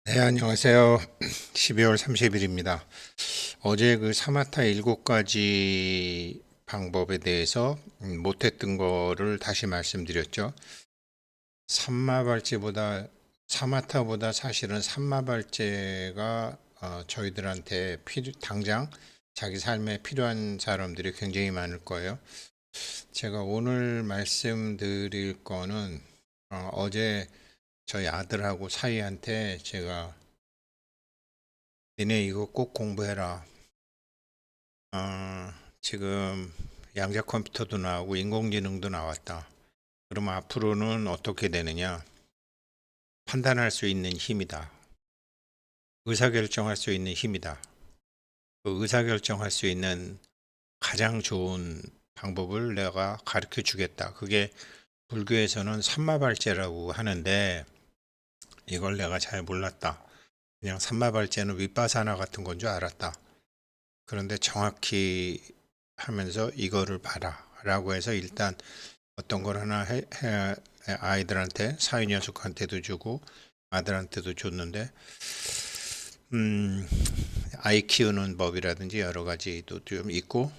네, 안녕하세요. 12월 30일입니다. 어제 그 사마타 7가지 방법에 대해서 못했던 거를 다시 말씀드렸죠. 사마타보다 사실은 삼마발제가 저희들한테 당장 자기 삶에 필요한 사람들이 굉장히 많을 거예요. 제가 오늘 말씀드릴 거는 어제 저희 아들하고 사이한테 제가 니네 이거 꼭 공부해라. 지금 양자 컴퓨터도 나오고 인공지능도 나왔다. 그럼 앞으로는 어떻게 되느냐? 판단할 수 있는 힘이다. 의사결정할 수 있는 힘이다. 그 의사결정할 수 있는 가장 좋은 방법을 내가 가르쳐 주겠다. 그게 불교에서는 삼마발제라고 하는데 이걸 내가 잘 몰랐다. 그냥 삼마발제는 윗바사나 같은 건 줄 알았다. 그런데 정확히 하면서 이거를 봐라 라고 해서 일단 어떤 걸 하나 아이들한테 사위 녀석한테도 주고 아들한테도 줬는데 아이 키우는 법이라든지 여러 가지도 좀 있고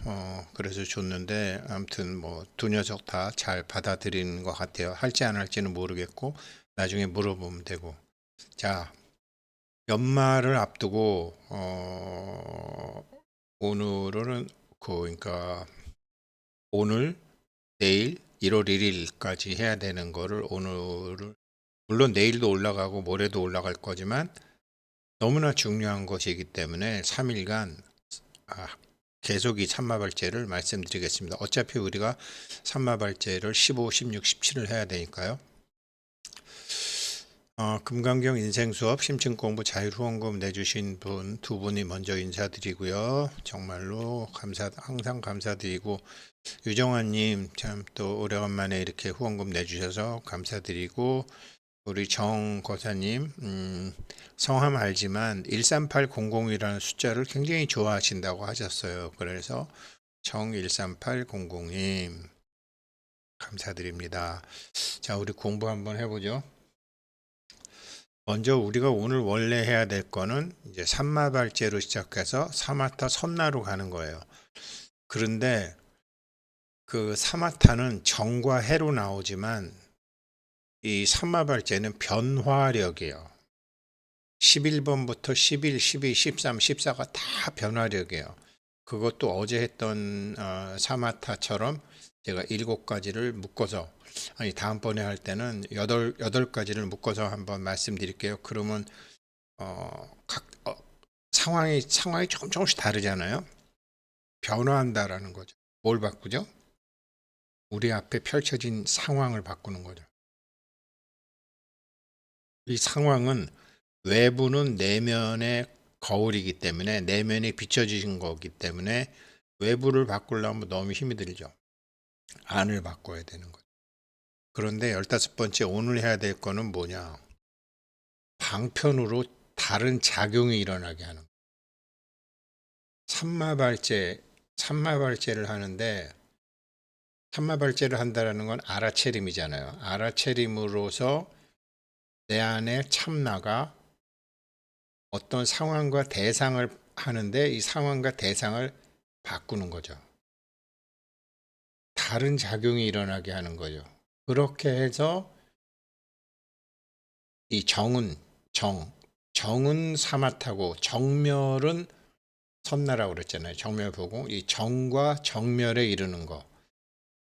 그래서 줬는데 아무튼 뭐 두 녀석 다 잘 받아들이는 것 같아요. 할지 안 할지는 모르겠고 나중에 물어보면 되고. 자, 연말을 앞두고 오늘은 그러니까 오늘 내일 1월 1일까지 해야 되는 거를 오늘을 물론 내일도 올라가고 모레도 올라갈 거지만 너무나 중요한 것이기 때문에 3일간 계속 이 삼마발제를 말씀드리겠습니다. 어차피 우리가 삼마발제를 15, 16, 17을 해야 되니까요. 금강경 인생수업 심층공부 자율후원금 내주신 분 두 분이 먼저 인사드리고요. 정말로 항상 감사드리고 유정환님 참 또 오래간만에 이렇게 후원금 내주셔서 감사드리고 우리 정 거사님 성함 알지만 138000이라는 숫자를 굉장히 좋아하신다고 하셨어요. 그래서 정 1380님 감사드립니다. 자, 우리 공부 한번 해보죠. 먼저 우리가 오늘 원래 해야 될 거는 이제 삼마발제로 시작해서 사마타 선나로 가는 거예요. 그런데 그 사마타는 정과 해로 나오지만 이 삼마발제는 변화력이에요. 11번부터 11, 12, 13, 14가 다 변화력이에요. 그것도 어제 했던 사마타처럼 제가 7가지를 묶어서 다음번에 할 때는 8가지를 묶어서 한번 말씀드릴게요. 그러면 각 상황이 조금씩 다르잖아요. 변화한다라는 거죠. 뭘 바꾸죠? 우리 앞에 펼쳐진 상황을 바꾸는 거죠. 이 상황은 외부는 내면의 거울이기 때문에 내면이 비춰지신 거기 때문에 외부를 바꾸려면 너무 힘이 들죠. 안을 바꿔야 되는 거죠. 그런데 15번째 오늘 해야 될 거는 뭐냐? 방편으로 다른 작용이 일어나게 하는 거예요. 삼마발제를 하는데 삼마발제를 한다는 건 알아채림이잖아요. 알아채림으로서 내 안에 참나가 어떤 상황과 대상을 하는데 이 상황과 대상을 바꾸는 거죠. 다른 작용이 일어나게 하는 거죠. 그렇게 해서 이 정은 사마타고 정멸은 선나라고 그랬잖아요. 정멸 보고 이 정과 정멸에 이르는 거.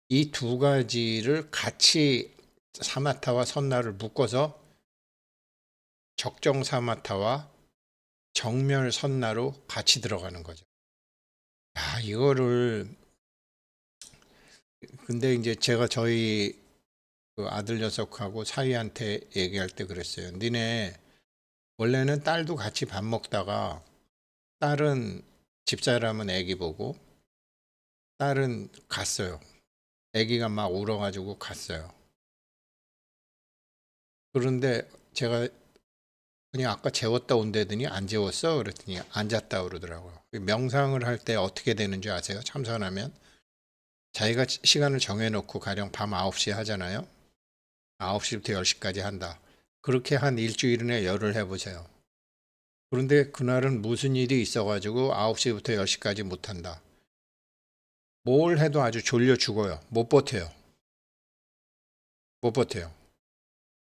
이 두 가지를 같이 사마타와 선나를 묶어서 적정 사마타와 정멸 선나로 같이 들어가는 거죠. 이거를 근데 이제 제가 저희 그 아들 녀석하고 사위한테 얘기할 때 그랬어요. 니네 원래는 딸도 같이 밥 먹다가 딸은 집사람은 애기 보고 딸은 갔어요. 애기가 막 울어가지고 갔어요. 그런데 제가 그냥 아까 재웠다 온다더니 안 재웠어? 그랬더니 앉았다 그러더라고요. 명상을 할 때 어떻게 되는 줄 아세요? 참선하면 자기가 시간을 정해놓고 가령 밤 9시에 하잖아요. 9시부터 10시까지 한다. 그렇게 한 일주일이나 열흘 해보세요. 그런데 그날은 무슨 일이 있어가지고 9시부터 10시까지 못한다. 뭘 해도 아주 졸려 죽어요. 못 버텨요. 못 버텨요.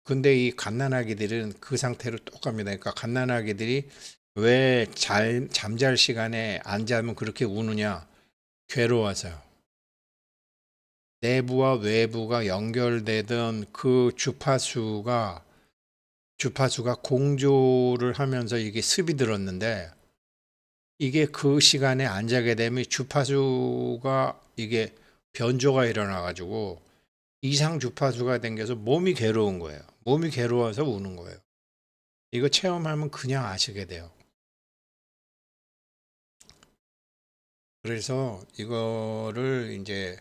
근데 이 갓난아기들은 그 상태로 똑같습니다. 그러니까 갓난아기들이 왜 잠잘 시간에 안 자면 그렇게 우느냐? 괴로워서요. 내부와 외부가 연결되던 그 주파수가 공조를 하면서 이게 습이 들었는데, 이게 그 시간에 안 자게 되면 주파수가 이게 변조가 일어나 가지고 이상 주파수가 생겨서 몸이 괴로운 거예요. 몸이 괴로워서 우는 거예요. 이거 체험하면 그냥 아시게 돼요. 그래서 이거를 이제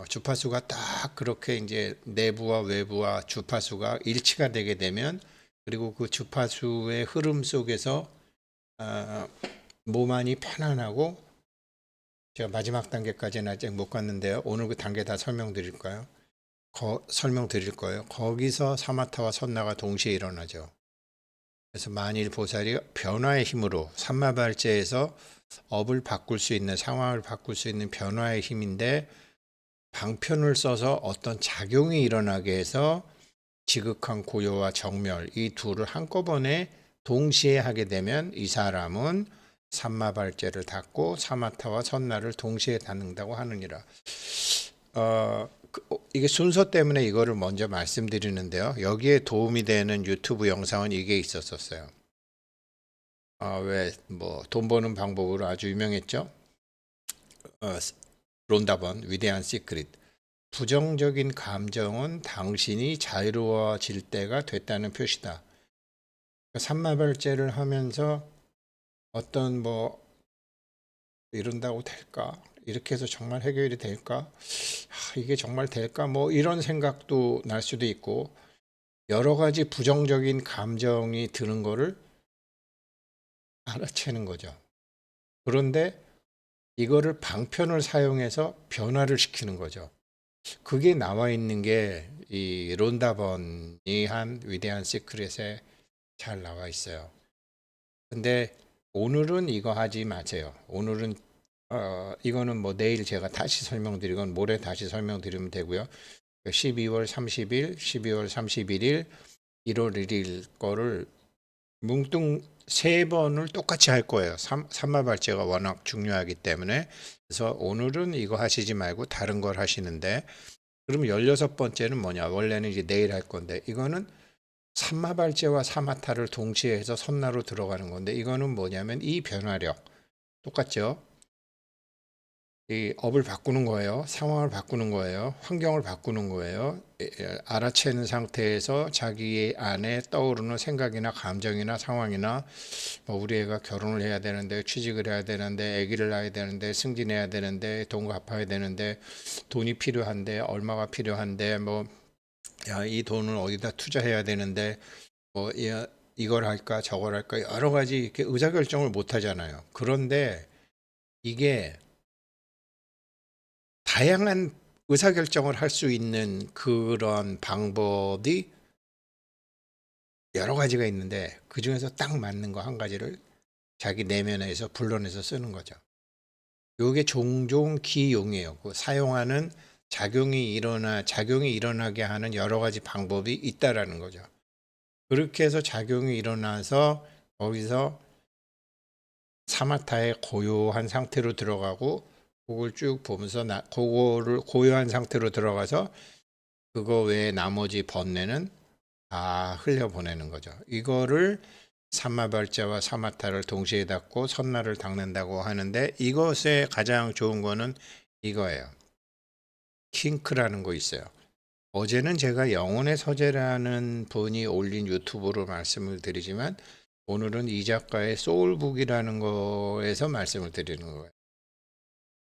주파수가 딱 그렇게 이제 내부와 외부와 주파수가 일치가 되게 되면, 그리고 그 주파수의 흐름 속에서 어, 몸 안이 편안하고, 제가 마지막 단계까지는 아직 못 갔는데요. 오늘 그 단계 다 설명드릴까요? 설명드릴 거예요. 거기서 사마타와 선나가 동시에 일어나죠. 그래서 만일 보살이 변화의 힘으로 삼마발제에서 업을 바꿀 수 있는, 상황을 바꿀 수 있는 변화의 힘인데, 방편을 써서 어떤 작용이 일어나게 해서 지극한 고요와 정멸, 이 둘을 한꺼번에 동시에 하게 되면 이 사람은 삼마발제를 닫고 사마타와 선나를 동시에 닫는다고 하느니라. 이게 순서 때문에 이거를 먼저 말씀드리는데요. 여기에 도움이 되는 유튜브 영상은 이게 있었어요. 왜 뭐 돈 버는 방법으로 아주 유명했죠. 론다번 위대한 시크릿. 부정적인 감정은 당신이 자유로워질 때가 됐다는 표시다. 삼마발제를 하면서 어떤 뭐 이런다고 될까? 이렇게 해서 정말 해결이 될까? 이게 정말 될까? 뭐 이런 생각도 날 수도 있고, 여러 가지 부정적인 감정이 드는 거를 알아채는 거죠. 그런데 이거를 방편을 사용해서 변화를 시키는 거죠. 그게 나와 있는 게 이 론다번이 한 위대한 시크릿에 잘 나와 있어요. 근데 오늘은 이거 하지 마세요. 오늘은 이거는 뭐 내일 제가 다시 설명드리건 모레 다시 설명드리면 되고요. 12월 30일, 12월 31일, 1월 1일 거를 뭉뚱 세 번을 똑같이 할 거예요. 삼마발제가 워낙 중요하기 때문에. 그래서 오늘은 이거 하시지 말고 다른 걸 하시는데, 그럼 16번째는 뭐냐? 원래는 이제 내일 할 건데, 이거는 삼마발제와 사마타를 동시에 해서 선나로 들어가는 건데, 이거는 뭐냐면 이 변화력 똑같죠? 이 업을 바꾸는 거예요. 상황을 바꾸는 거예요. 환경을 바꾸는 거예요. 알아채는 상태에서 자기 안에 떠오르는 생각이나 감정이나 상황이나, 뭐 우리 애가 결혼을 해야 되는데, 취직을 해야 되는데, 아기를 낳아야 되는데, 승진해야 되는데, 돈 갚아야 되는데, 돈이 필요한데, 얼마가 필요한데, 뭐 야, 이 돈을 어디다 투자해야 되는데, 뭐 야, 이걸 할까 저걸 할까, 여러 가지 이렇게 의사결정을 못 하잖아요. 그런데 이게 다양한 의사결정을 할 수 있는 그런 방법이 여러 가지가 있는데, 그중에서 딱 맞는 거 한 가지를 자기 내면에서 불러내서 쓰는 거죠. 요게 종종 기용이에요. 그 사용하는, 작용이 일어나게 하는 여러 가지 방법이 있다라는 거죠. 그렇게 해서 작용이 일어나서 거기서 사마타의 고요한 상태로 들어가고, 그걸 쭉 보면서 그거를 고요한 상태로 들어가서 그거 외에 나머지 번뇌는 다 흘려보내는 거죠. 이거를 삼마발자와 사마타를 동시에 닫고 선나를 닦는다고 하는데, 이것의 가장 좋은 거는 이거예요. 킹크라는 거 있어요. 어제는 제가 영혼의 서재라는 분이 올린 유튜브로 말씀을 드리지만, 오늘은 이 작가의 소울북이라는 거에서 말씀을 드리는 거예요.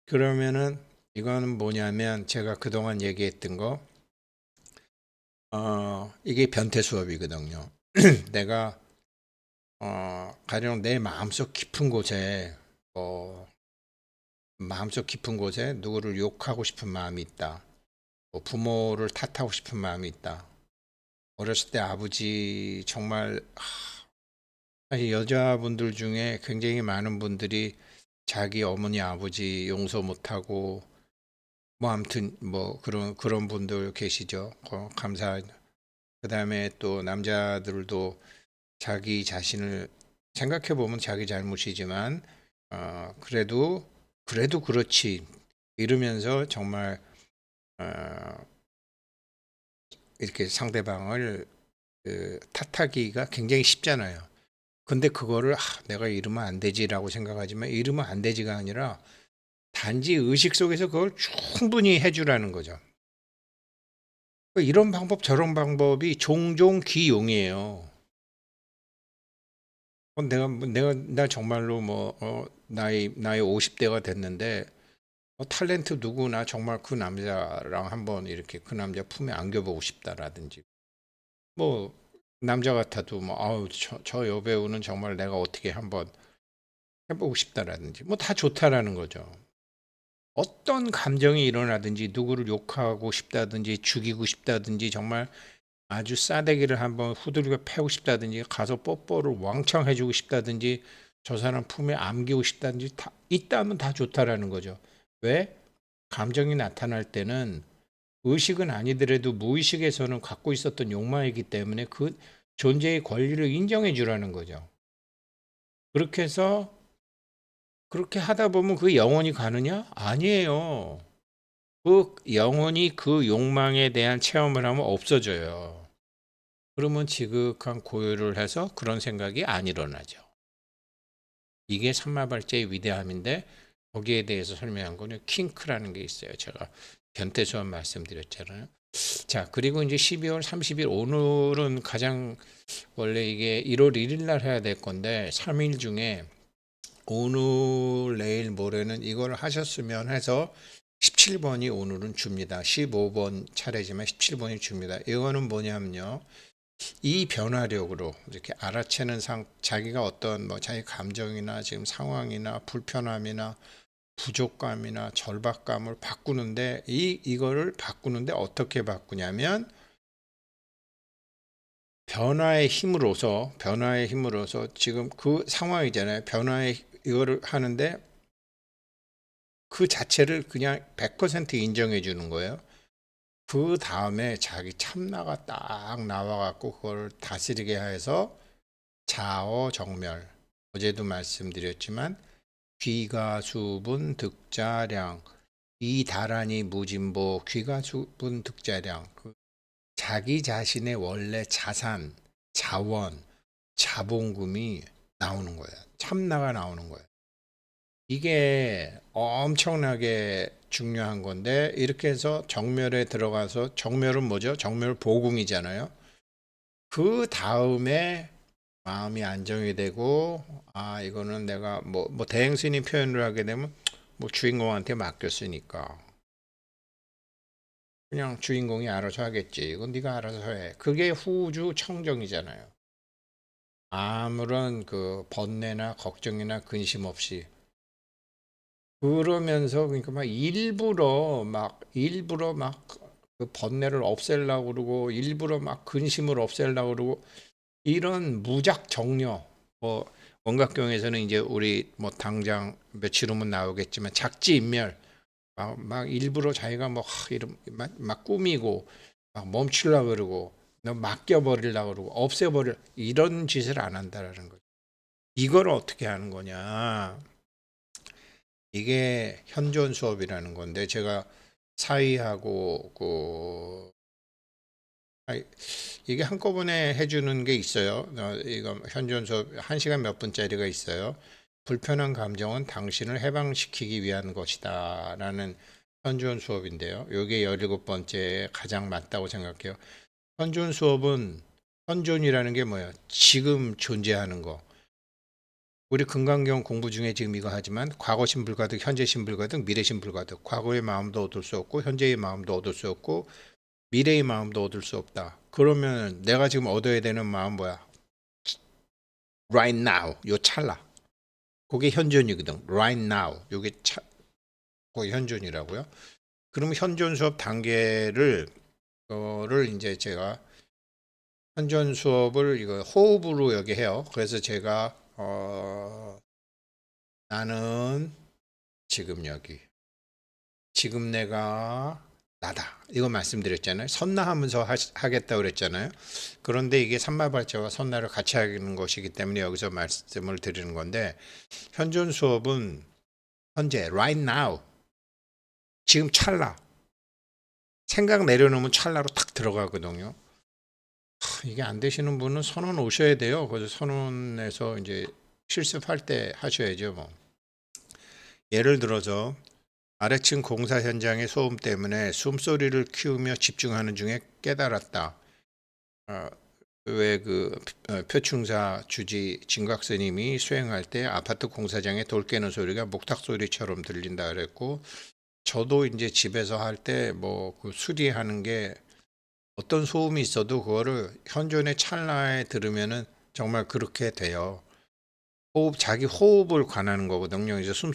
그러면은 이거는 뭐냐면, 제가 그동안 얘기했던 거, 이게 변태 수업이거든요. 내가 가령 내 마음속 깊은 곳에, 마음속 깊은 곳에 누구를 욕하고 싶은 마음이 있다. 뭐 부모를 탓하고 싶은 마음이 있다. 어렸을 때 아버지 정말 사실 여자분들 중에 굉장히 많은 분들이 자기 어머니 아버지 용서 못하고 뭐 아무튼 뭐 그런 분들 계시죠. 감사. 그다음에 또 남자들도 자기 자신을 생각해 보면 자기 잘못이지만 그래도 그렇지 이러면서 정말 어, 이렇게 상대방을 탓하기가 굉장히 쉽잖아요. 근데 그거를 내가 이러면 안 되지라고 생각하지만 이러면 안 되지가 아니라 단지 의식 속에서 그걸 충분히 해주라는 거죠. 이런 방법 저런 방법이 종종 기용이에요. 나 정말로 뭐 나이 50대가 됐는데 탤런트 누구나 정말 그 남자랑 한번 이렇게 그 남자 품에 안겨보고 싶다라든지 뭐 남자 같아도 뭐 아우 저 여배우는 정말 내가 어떻게 한번 해보고 싶다라든지 뭐 다 좋다라는 거죠. 어떤 감정이 일어나든지 누구를 욕하고 싶다든지 죽이고 싶다든지 정말 아주 싸대기를 한번 후들겨 패고 싶다든지 가서 뽀뽀를 왕창 해주고 싶다든지 저 사람 품에 안기고 싶다든지 다 있다면 다 좋다라는 거죠. 왜? 감정이 나타날 때는 의식은 아니더라도 무의식에서는 갖고 있었던 욕망이기 때문에 그 존재의 권리를 인정해 주라는 거죠. 그렇게 해서 그렇게 하다 보면 그 영혼이 가느냐? 아니에요. 그 영혼이 그 욕망에 대한 체험을 하면 없어져요. 그러면 지극한 고요를 해서 그런 생각이 안 일어나죠. 이게 삼마발자의 위대함인데 거기에 대해서 설명한 거는 킹크라는 게 있어요. 제가 변태 수업 말씀드렸잖아요. 자, 그리고 이제 12월 30일 오늘은 가장 원래 이게 1월 1일 날 해야 될 건데 3일 중에 오늘 내일 모레는 이걸 하셨으면 해서 17번이 오늘은 줍니다. 15번 차례지만 17번이 줍니다. 이거는 뭐냐면요. 이 변화력으로 이렇게 알아채는 자기가 어떤 뭐 자기 감정이나 지금 상황이나 불편함이나 부족감이나 절박감을 바꾸는데 이거를 바꾸는데 어떻게 바꾸냐면 변화의 힘으로서 지금 그 상황이잖아요. 이거를 하는데 그 자체를 그냥 100% 인정해 주는 거예요. 그 다음에 자기 참나가 딱 나와갖고 그걸 다스리게 해서 자어정멸. 어제도 말씀드렸지만 귀가수분 득자량 이다란이 무진보 귀가수분 득자량 자기 자신의 원래 자산, 자원, 자본금이 나오는 거예요. 참나가 나오는 거예요. 이게 엄청나게 중요한 건데 이렇게 해서 정멸에 들어가서 정멸은 뭐죠? 정멸 보궁이잖아요. 그 다음에 마음이 안정이 되고 이거는 내가 뭐 대행스님 표현을 하게 되면 뭐 주인공한테 맡겼으니까 그냥 주인공이 알아서 하겠지. 이건 네가 알아서 해. 그게 후주 청정이잖아요. 아무런 그 번뇌나 걱정이나 근심 없이 그러면서 그러니까 막 일부러 막 그 번뇌를 없애려고 그러고 일부러 막 근심을 없애려고 그러고 이런 무작 정려 뭐 원각경에서는 이제 우리 뭐 당장 며칠 후면 나오겠지만 작지인멸 막 일부러 자기가 뭐 이런 막 꾸미고 막 멈추려고 그러고 맡겨버리려고 그러고 없애버릴 이런 짓을 안 한다라는 거죠. 이걸 어떻게 하는 거냐? 이게 현존 수업이라는 건데 제가 사위하고 이게 한꺼번에 해주는 게 있어요. 이거 현존 수업 1시간 몇 분짜리가 있어요. 불편한 감정은 당신을 해방시키기 위한 것이다 라는 현존 수업인데요. 이게 17번째 가장 맞다고 생각해요. 현존 수업은 현존이라는 게 뭐야? 지금 존재하는 거. 우리 금강경 공부 중에 지금 이거 하지만 과거신 불가득, 현재신 불가득, 미래신 불가득. 과거의 마음도 얻을 수 없고 현재의 마음도 얻을 수 없고 미래의 마음도 얻을 수 없다. 그러면 내가 지금 얻어야 되는 마음 뭐야? Right now, 요 찰나. 그게 현존이거든. Right now, 요게 그게 현존이라고요. 그러면 현존 수업 단계를 이제 제가 현존 수업을 이거 호흡으로 여기 해요. 그래서 제가 나는 지금 여기 지금 내가 나다 이거 말씀드렸잖아요. 선나하면서 하겠다고 그랬잖아요. 그런데 이게 삼마발자와 선나를 같이 하는 것이기 때문에 여기서 말씀을 드리는 건데 현존 수업은 현재 right now 지금 찰나 생각 내려놓으면 찰나로 탁 들어가거든요. 이게 안 되시는 분은 선언 오셔야 돼요. 그래서 선언에서 이제 실습할 때 하셔야죠. 뭐 예를 들어서 아래층 공사 현장의 소음 때문에 숨소리를 키우며 집중하는 중에 깨달았다. 왜그 표충사 주지 진각 스님이 수행할 때 아파트 공사장에 돌 깨는 소리가 목탁 소리처럼 들린다 그랬고, 저도 이제 집에서 할 때 뭐 그 수리하는 게 어떤 소음이 있어도 그거를 현존의 찰나에 들으면은 정말 그렇게 돼요. 호흡, 자기 호흡을 관하는 거거든요. 이제 숨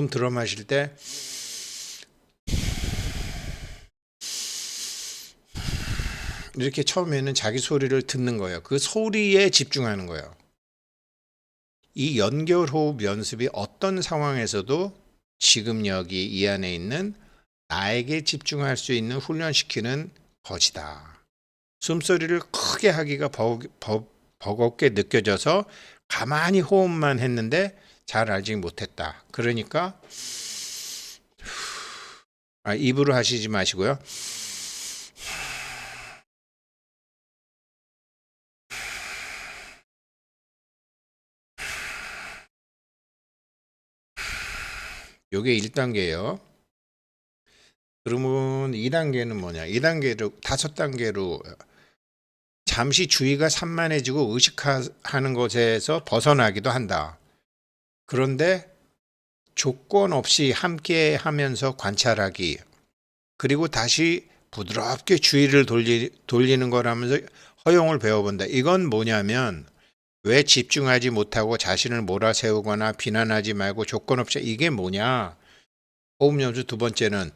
들어 마실 때 이렇게 처음에는 자기 소리를 듣는 거예요. 그 소리에 집중하는 거예요. 이 연결 호흡 연습이 어떤 상황에서도 지금 여기 이 안에 있는 나에게 집중할 수 있는 훈련시키는 것이다. 숨소리를 크게 하기가 버겁게 느껴져서 가만히 호흡만 했는데 잘 알지 못했다. 그러니까 입으로 하시지 마시고요. 요게 1단계예요. 그러면 2단계는 뭐냐? 2단계로 5단계로 잠시 주의가 산만해지고 의식하는 것에서 벗어나기도 한다. 그런데 조건 없이 함께 하면서 관찰하기, 그리고 다시 부드럽게 주의를 돌리는 거라면서 허용을 배워본다. 이건 뭐냐면 왜 집중하지 못하고 자신을 몰아세우거나 비난하지 말고 조건 없이 이게 뭐냐? 호흡 연수 두 번째는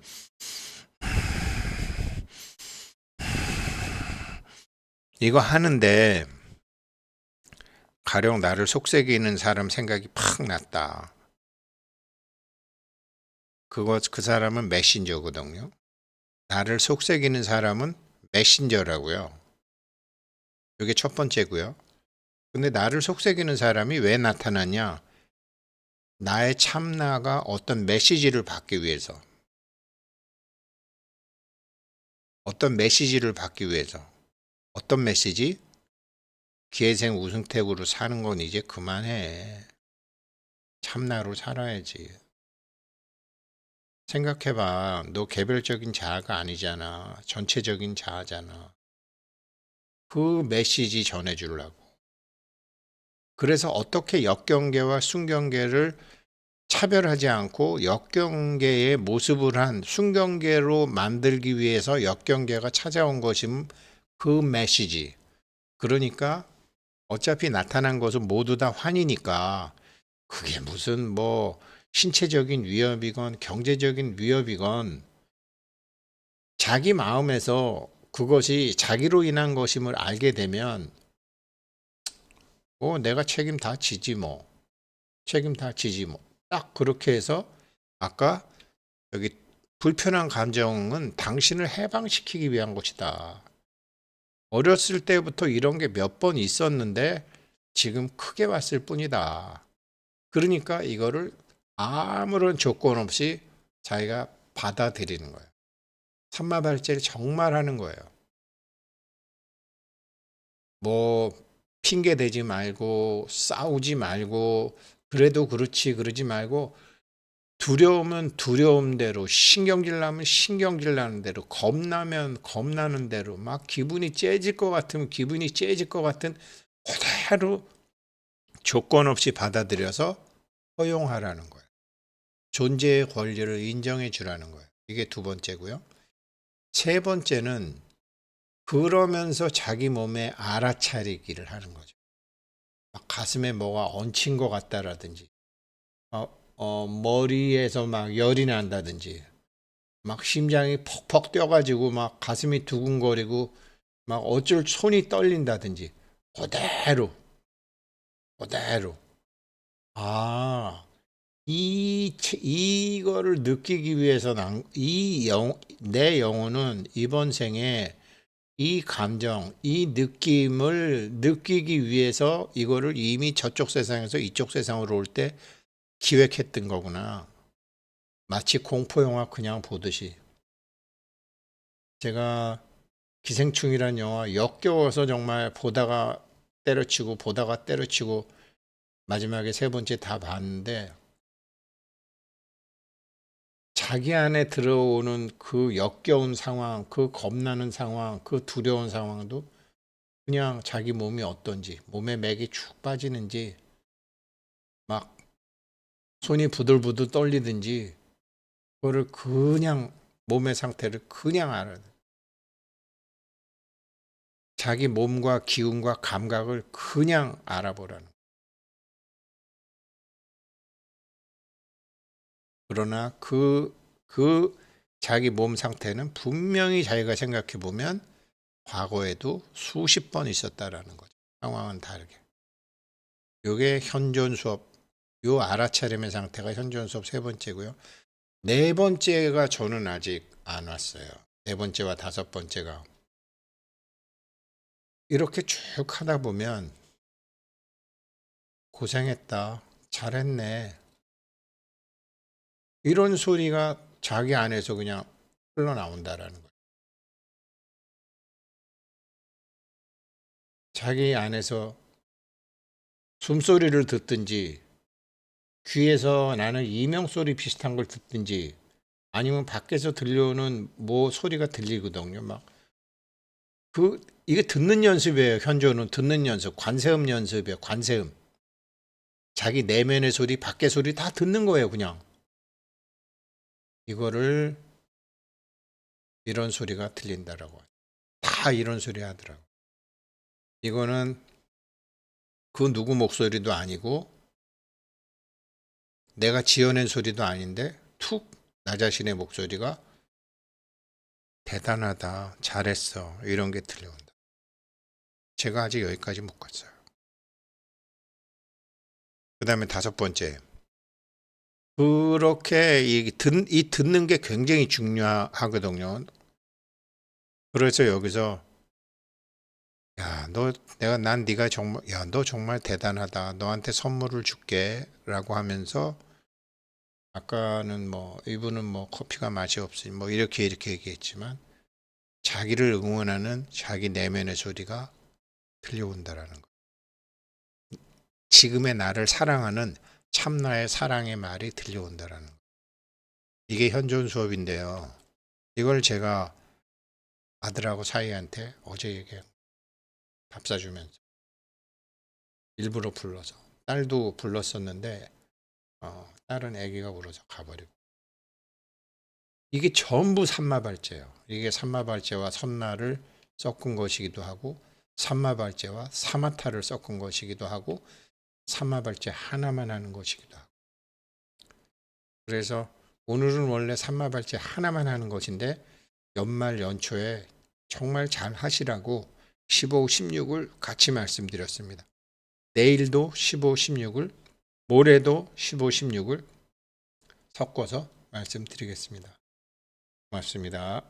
이거 하는데 가령 나를 속삭이는 사람 생각이 팍 났다. 그 사람은 메신저거든요. 나를 속삭이는 사람은 메신저라고요. 이게 첫 번째고요. 근데 나를 속삭이는 사람이 왜 나타났냐? 나의 참나가 어떤 메시지를 받기 위해서. 어떤 메시지를 받기 위해서. 어떤 메시지? 기회생 우승택으로 사는 건 이제 그만해. 참나로 살아야지. 생각해봐. 너 개별적인 자아가 아니잖아. 전체적인 자아잖아. 그 메시지 전해주려고. 그래서 어떻게 역경계와 순경계를 차별하지 않고 역경계의 모습을 한 순경계로 만들기 위해서 역경계가 찾아온 것임 그 메시지. 그러니까 어차피 나타난 것은 모두 다 환이니까 그게 무슨 뭐 신체적인 위협이건 경제적인 위협이건 자기 마음에서 그것이 자기로 인한 것임을 알게 되면 내가 책임 다 지지 뭐. 책임 다 지지 뭐. 딱 그렇게 해서 아까 여기 불편한 감정은 당신을 해방시키기 위한 것이다. 어렸을 때부터 이런 게 몇 번 있었는데 지금 크게 왔을 뿐이다. 그러니까 이거를 아무런 조건 없이 자기가 받아들이는 거예요. 삼마발제를 정말 하는 거예요. 뭐 핑계 대지 말고 싸우지 말고 그래도 그렇지 그러지 말고 두려우면 두려움대로, 신경질 나면 신경질 나는 대로, 겁나면 겁나는 대로, 막 기분이 째질 것 같으면 기분이 째질 것 같은 그대로 조건 없이 받아들여서 허용하라는 거예요. 존재의 권리를 인정해 주라는 거예요. 이게 두 번째고요. 세 번째는 그러면서 자기 몸에 알아차리기를 하는 거죠. 막 가슴에 뭐가 얹힌 것 같다라든지, 머리에서 막 열이 난다든지, 막 심장이 퍽퍽 뛰어가지고 막 가슴이 두근거리고 막 어쩔 손이 떨린다든지 그대로 아, 이거를 느끼기 위해서 내 영혼은 이번 생에 이 감정, 이 느낌을 느끼기 위해서 이거를 이미 저쪽 세상에서 이쪽 세상으로 올 때 기획했던 거구나. 마치 공포영화 그냥 보듯이. 제가 기생충이란 영화 역겨워서 정말 보다가 때려치고 마지막에 세 번째 다 봤는데 자기 안에 들어오는 그 역겨운 상황, 그 겁나는 상황, 그 두려운 상황도 그냥 자기 몸이 어떤지, 몸에 맥이 축 빠지는지, 막 손이 부들부들 떨리든지, 그거를 그냥 몸의 상태를 그냥 알아요. 자기 몸과 기운과 감각을 그냥 알아보라는. 그러나 그 자기 몸 상태는 분명히 자기가 생각해 보면 과거에도 수십 번 있었다라는 거죠. 상황은 다르게. 요게 현존 수업, 요 알아차림의 상태가 현존 수업 세 번째고요. 네 번째가 저는 아직 안 왔어요. 네 번째와 다섯 번째가. 이렇게 쭉 하다 보면 고생했다, 잘했네. 이런 소리가 자기 안에서 그냥 흘러나온다라는 거예요. 자기 안에서 숨소리를 듣든지 귀에서 나는 이명소리 비슷한 걸 듣든지 아니면 밖에서 들려오는 뭐 소리가 들리거든요. 막 이게 듣는 연습이에요. 현조는 듣는 연습, 관세음 연습이에요. 관세음. 자기 내면의 소리, 밖의 소리 다 듣는 거예요. 그냥 이거를 이런 소리가 들린다라고. 다 이런 소리 하더라고. 이거는 그 누구 목소리도 아니고 내가 지어낸 소리도 아닌데 툭 나 자신의 목소리가 대단하다, 잘했어 이런 게 들려온다. 제가 아직 여기까지 못 갔어요. 그 다음에 다섯 번째. 그렇게 이 듣는 게 굉장히 중요하거든요. 그래서 여기서 난 네가 정말 너 정말 대단하다. 너한테 선물을 줄게라고 하면서 아까는 뭐 이분은 뭐 커피가 맛이 없으니 뭐 이렇게 얘기했지만 자기를 응원하는 자기 내면의 소리가 들려온다라는 거. 지금의 나를 사랑하는 참나의 사랑의 말이 들려온다라는 거. 이게 현존 수업인데요. 이걸 제가 아들하고 사이한테 어제 밥 사주면서 일부러 불러서 딸도 불렀었는데 딸은 아기가 울어서 가버리고 이게 전부 삼마발제예요. 이게 삼마발제와 선나를 섞은 것이기도 하고 삼마발제와 사마타를 섞은 것이기도 하고 삼마발제 하나만 하는 것이기도 하고 그래서 오늘은 원래 삼마발제 하나만 하는 것인데 연말 연초에 정말 잘 하시라고 15, 16을 같이 말씀드렸습니다. 내일도 15, 16을 모레도 15, 16을 섞어서 말씀드리겠습니다. 고맙습니다.